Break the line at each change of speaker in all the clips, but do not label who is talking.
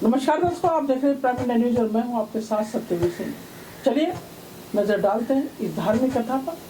नमस्कार दोस्तों, आप देख रहे हैं प्राइम इंडिया न्यूज और मैं हूं आपके साथ सत्यवीर सिंह। चलिए नजर डालते हैं इस धार्मिक कथा पर।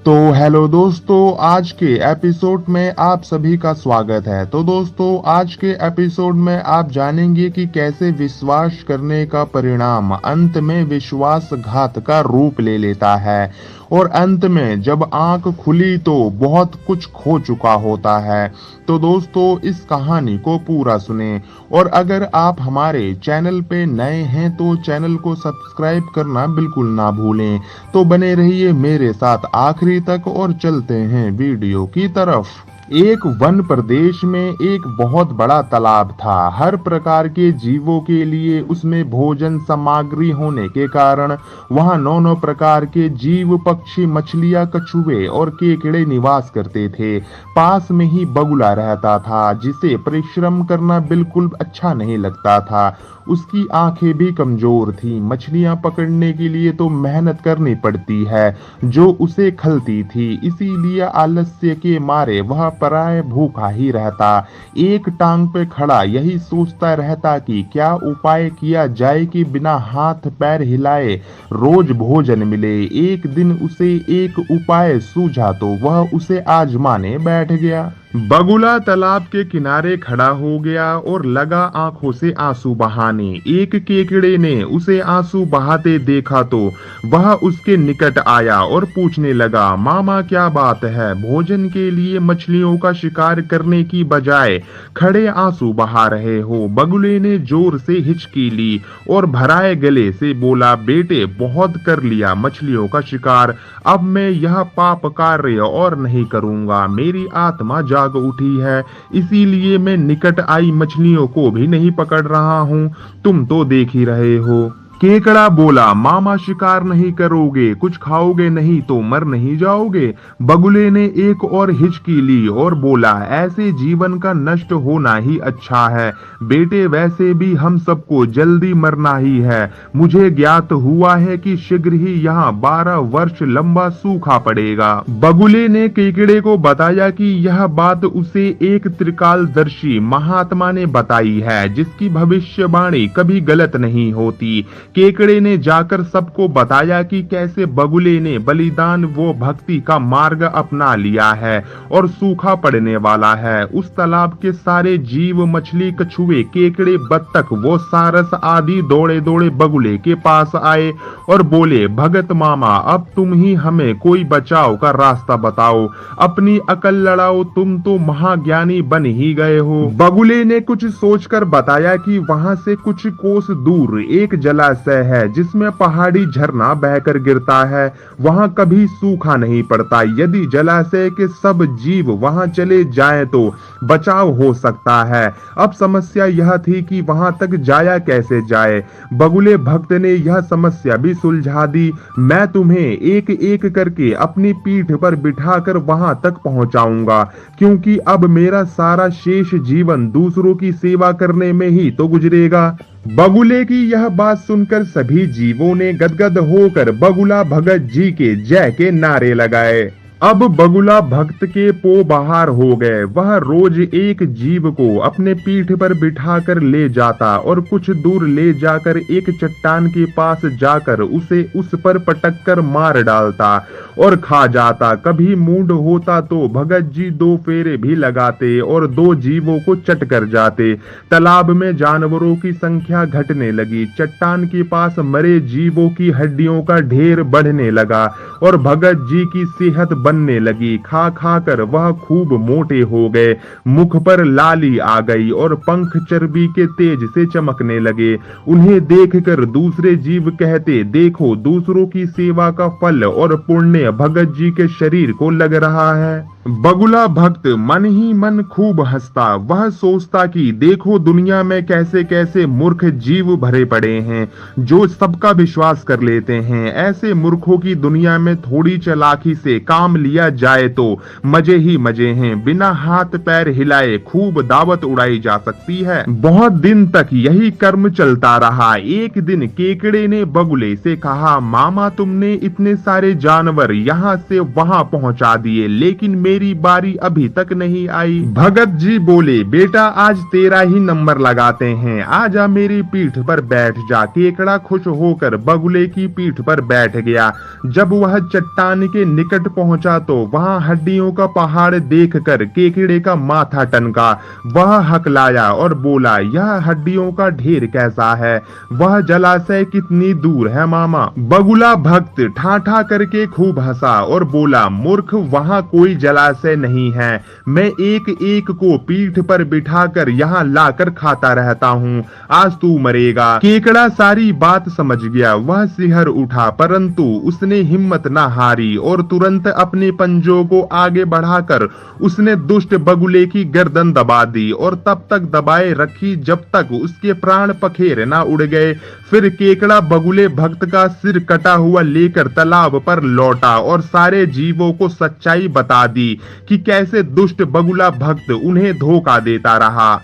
तो हेलो दोस्तों, आज के एपिसोड में आप सभी का स्वागत है। तो दोस्तों, आज के एपिसोड में आप जानेंगे कि कैसे विश्वास करने का परिणाम अंत में विश्वासघात का रूप ले लेता है और अंत में जब आंख खुली तो बहुत कुछ खो चुका होता है। तो दोस्तों, इस कहानी को पूरा सुने और अगर आप हमारे चैनल पे नए हैं तो चैनल को सब्सक्राइब करना बिल्कुल ना भूलें। तो बने रहिए मेरे साथ आखिरी तक और चलते हैं वीडियो की तरफ। एक वन प्रदेश में एक बहुत बड़ा तालाब था। हर प्रकार के जीवों के लिए उसमें भोजन सामग्री होने के कारण वहां 9 प्रकार के जीव, पक्षी, मछलियां, कछुए और केकड़े निवास करते थे। पास में ही बगुला रहता था जिसे परिश्रम करना बिल्कुल अच्छा नहीं लगता था। उसकी आंखें भी कमजोर थीं। मछलियां पकड़ने के लिए तो मेहनत करनी पड़ती है जो उसे खलती थी, इसीलिए आलस्य के मारे वह पराये भूखा ही रहता। एक टांग पे खड़ा यही सोचता रहता कि क्या उपाय किया जाए कि बिना हाथ पैर हिलाए रोज भोजन मिले। एक दिन उसे एक उपाय सूझा तो वह उसे आजमाने बैठ गया। बगुला तालाब के किनारे खड़ा हो गया और लगा आंखों से आंसू बहाने। एक केकड़े ने उसे आंसू बहाते देखा तो वह उसके निकट आया और पूछने लगा, मामा क्या बात है, भोजन के लिए मछलियों का शिकार करने की बजाय खड़े आंसू बहा रहे हो। बगुले ने जोर से हिचकी ली और भराए गले से बोला, बेटे बहुत कर लिया मछलियों का शिकार, अब मैं यह पाप कार्य और नहीं करूंगा। मेरी आत्मा जाग उठी है, इसीलिए मैं निकट आई मछलियों को भी नहीं पकड़ रहा हूँ। तुम तो देख ही रहे हो। केकड़ा बोला, मामा शिकार नहीं करोगे, कुछ खाओगे नहीं तो मर नहीं जाओगे। बगुले ने एक और हिचकी ली और बोला, ऐसे जीवन का नष्ट होना ही अच्छा है बेटे, वैसे भी हम सबको जल्दी मरना ही है। मुझे ज्ञात हुआ है कि शीघ्र ही यहाँ 12 वर्ष लंबा सूखा पड़ेगा। बगुले ने केकड़े को बताया कि यह बात उसे एक त्रिकालदर्शी महात्मा ने बताई है जिसकी भविष्यवाणी कभी गलत नहीं होती। केकड़े ने जाकर सबको बताया कि कैसे बगुले ने बलिदान व भक्ति का मार्ग अपना लिया है और सूखा पड़ने वाला है। उस तालाब के सारे जीव, मछली, कछुए, केकड़े, बत्तख वो सारस आदि दौड़े दौड़े बगुले के पास आए और बोले, भगत मामा अब तुम ही हमें कोई बचाव का रास्ता बताओ, अपनी अकल लड़ाओ, तुम तो महाज्ञानी बन ही गए हो। बगुले ने कुछ सोचकर बताया कि वहां से कुछ कोस दूर एक जलाशय है जिसमें पहाड़ी झरना बहकर गिरता है। वहां कभी सूखा नहीं पड़ता। यदि जलाशय के सब जीव वहां चले जाएं तो बचाव हो सकता है। अब समस्या यह थी कि वहां तक जाया कैसे जाए। बगुले भक्त ने यह समस्या भी सुलझा दी। मैं तुम्हें एक एक करके अपनी पीठ पर बिठाकर वहां तक पहुंचाऊंगा, क्योंकि अब मेरा सारा शेष जीवन दूसरों की सेवा करने में ही तो गुजरेगा। बगुले की यह बात सुनकर सभी जीवों ने गदगद होकर बगुला भगत जी के जय के नारे लगाए। अब बगुला भक्त के पो बाहर हो गए। वह रोज एक जीव को अपने पीठ पर बिठाकर ले जाता और कुछ दूर ले जाकर एक चट्टान के पास जाकर उसे उस पर पटक कर मार डालता और खा जाता। कभी मूड होता तो भगत जी 2 फेरे भी लगाते और 2 जीवों को चट कर जाते। तालाब में जानवरों की संख्या घटने लगी। चट्टान के पास मरे जीवों की हड्डियों का ढेर बढ़ने लगा और भगत जी की सेहत बनने लगी। खा खा कर वह खूब मोटे हो गए। मुख पर लाली आ गई और पंख चर्बी के तेज से चमकने लगे। उन्हें देखकर दूसरे जीव कहते, देखो दूसरों की सेवा का फल और पुण्य भगत जी के शरीर को लग रहा है। बगुला भक्त मन ही मन खूब हंसता। वह सोचता कि देखो दुनिया में कैसे कैसे मूर्ख जीव भरे पड़े हैं जो सबका विश्वास कर लेते हैं। ऐसे मूर्खों की दुनिया में थोड़ी चालाकी से काम लिया जाए तो मजे ही मजे हैं। बिना हाथ पैर हिलाए खूब दावत उड़ाई जा सकती है। बहुत दिन तक यही कर्म चलता रहा। एक दिन केकड़े ने बगुले से कहा, मामा तुमने इतने सारे जानवर यहाँ से वहां पहुंचा दिए, लेकिन मेरी बारी अभी तक नहीं आई। भगत जी बोले, बेटा आज तेरा ही नंबर लगाते हैं, आजा मेरी पीठ पर बैठ जा। केकड़ा खुश होकर बगुले की पीठ पर बैठ गया। जब वह चट्टान के निकट पहुंचा तो वहां हड्डियों का पहाड़ देखकर केकड़े का माथा टनका। वह हकलाया और बोला, यह हड्डियों का ढेर कैसा है? वह जलाशय कितनी दूर है मामा? बगुला भक्त ठाठा करके खूब हंसा और बोला, मूर्ख, वहां कोई जलाशय नहीं है। मैं एक एक को पीठ पर बिठाकर यहाँ लाकर खाता रहता हूँ। आज तू मरेगा। केकड़ा सारी बात समझ गया। वह सिहर उठा, परंतु उसने हिम्मत न हारी और तुरंत अपने पंजों को आगे बढ़ाकर उसने दुष्ट बगुले की गर्दन दबा दी और तब तक दबाए रखी जब तक उसके प्राण पखेर न उड़ गए। फिर केकड़ा बगुले भक्त का सिर कटा हुआ लेकर तालाब पर लौटा और सारे जीवों को सच्चाई बता दी कि कैसे दुष्ट बगुला भक्त उन्हें धोखा देता रहा।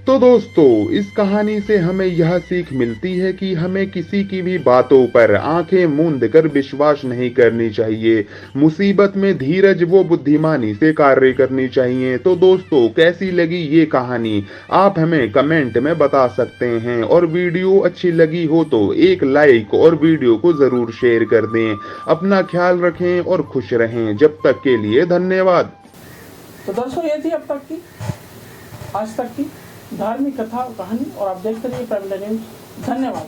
तो दोस्तों, इस कहानी से हमें यह सीख मिलती है कि हमें किसी की भी बातों पर आंखें मूंद कर विश्वास नहीं करनी चाहिए। मुसीबत में धीरज व बुद्धिमानी से कार्य करनी चाहिए। तो दोस्तों, कैसी लगी ये कहानी आप हमें कमेंट में बता सकते हैं, और वीडियो अच्छी लगी हो तो एक लाइक और वीडियो को जरूर शेयर कर दें। अपना ख्याल रखें और खुश रहें। जब तक के लिए धन्यवाद।
तो दोस्तों, ये थी अब तक की, आज तक की धार्मिक कथा और कहानी, और आप देखते रहिए प्राइम इंडिया न्यूज। धन्यवाद।